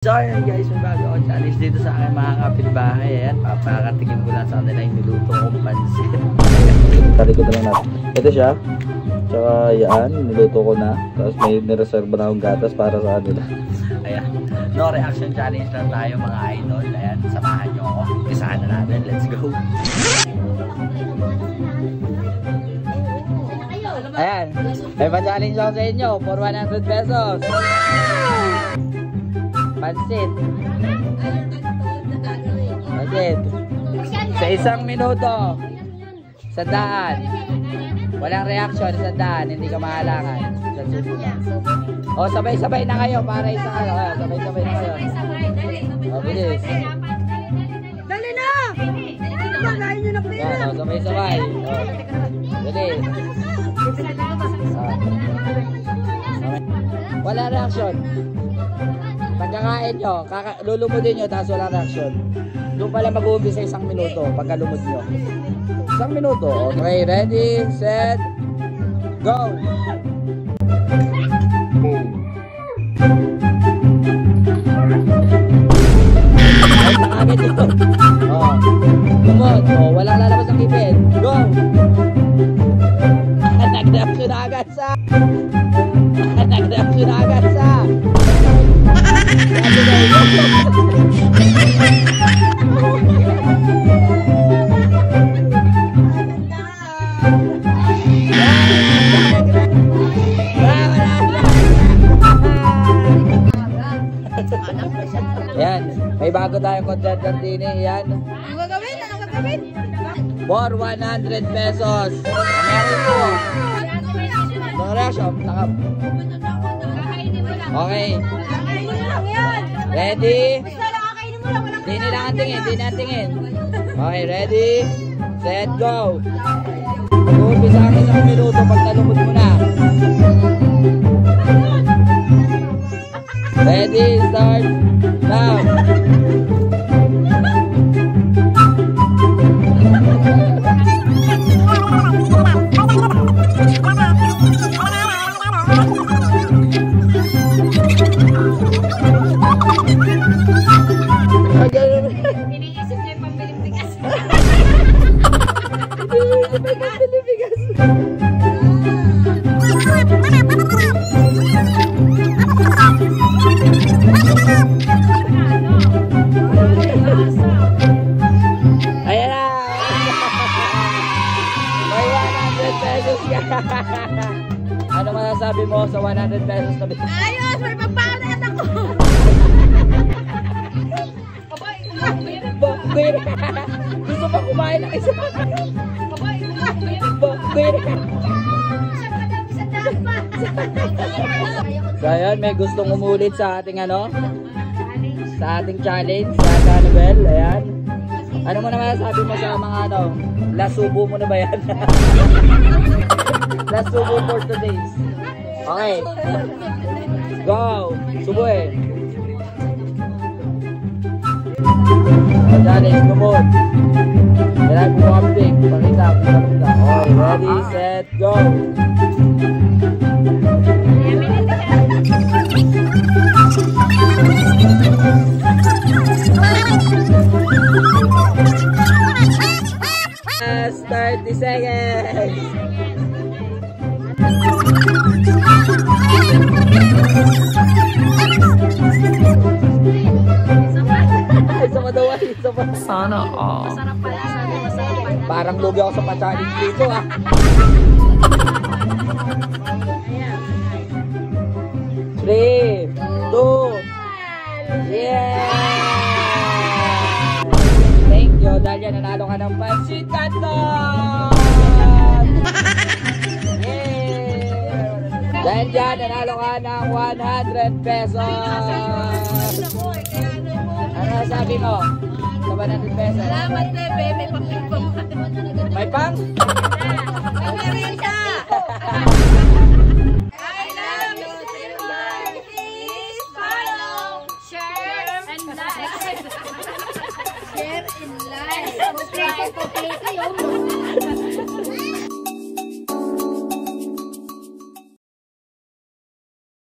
So ayun guys, may bago ako challenge dito sa aking mga kapitbahay. Ayan, papakatingin ko lang sa kanila yung niluto kong pansit. Talikod na lang natin. Ito siya. Tsaka yan, niluto ko na. Tapos may nireserva na akong gatas para sa kanila. Ayan, no reaction challenge lang tayo mga idol. Ayan, samahan nyo ako. Isahan na natin, let's go. Ayan, may pa-challenge ako sa inyo for 100 pesos. Pansit. Pansit. Sa isang minuto. 100. Walang reaction, 100. Hindi ka mahalangan. Sa susunod. O, sabay-sabay na kayo para isang ano. Sabay-sabay na kayo. O, bilis. Dali na! Magayin nyo na pera. O, sabay-sabay. O, bilis. Wala reaction. Pagkakain nyo, lulumudin nyo, tapos walang reaction. Doon pala mag-uumpisa sa 1 minuto, pagkalumod nyo. 1 minuto. Okay, ready, set, go! Ay, nakagad ito. Oh, lumod. Oh, walang lalabas ang ipin. Go! Nag-reaction na agad sa... Nag-reaction na agad sa... Yan, may bago tayong content din eh. Yan. Ano gagawin? Ano gagawin? For 100 pesos. Meron po. No reaction. Okay. Ready? Di nila antingin, di natingin. Okay, ready? Set, go! Mag-uumpisa ang 1 minuto pag nalumod mo na. Ready, start, now! Iniisip niya yung pambiling bigas. Ayan na! May 100 pesos ka! Ano masasabi mo sa 100 pesos na bigas? Ayos! May pagpakanat ako! Bakit? Gusto pa kumain ng isa? Bakit? So ayun, may gustong umulit sa ating ano? Sa ating challenge, sa Annabel, ayan. Ano mo naman sabi mo sa mga ano? Last subo mo na ba yan? Last subo for today's. Okay. Go! Subo eh. Challenge, lumod. Kailangan po update. Pakita, pakita. Okay, ready, set, go! Last 30 seconds! Sana all. Masarap pala. Masarap pala. Parang lugi ako sa pa-challenge dito ah. 3, 2, yeah! Thank you, dahil yan nanalo ka ng Pansit Canton! Yeah! Dahil dyan nanalo ka ng 100 pesos! Ano sabi mo? Sa 100 pesos? Salamat, Bebe. May pang-ping pa. May pang? Meron ka! I love you, Silver. Please follow, share, and like. Share and like. Subscribe po kayo.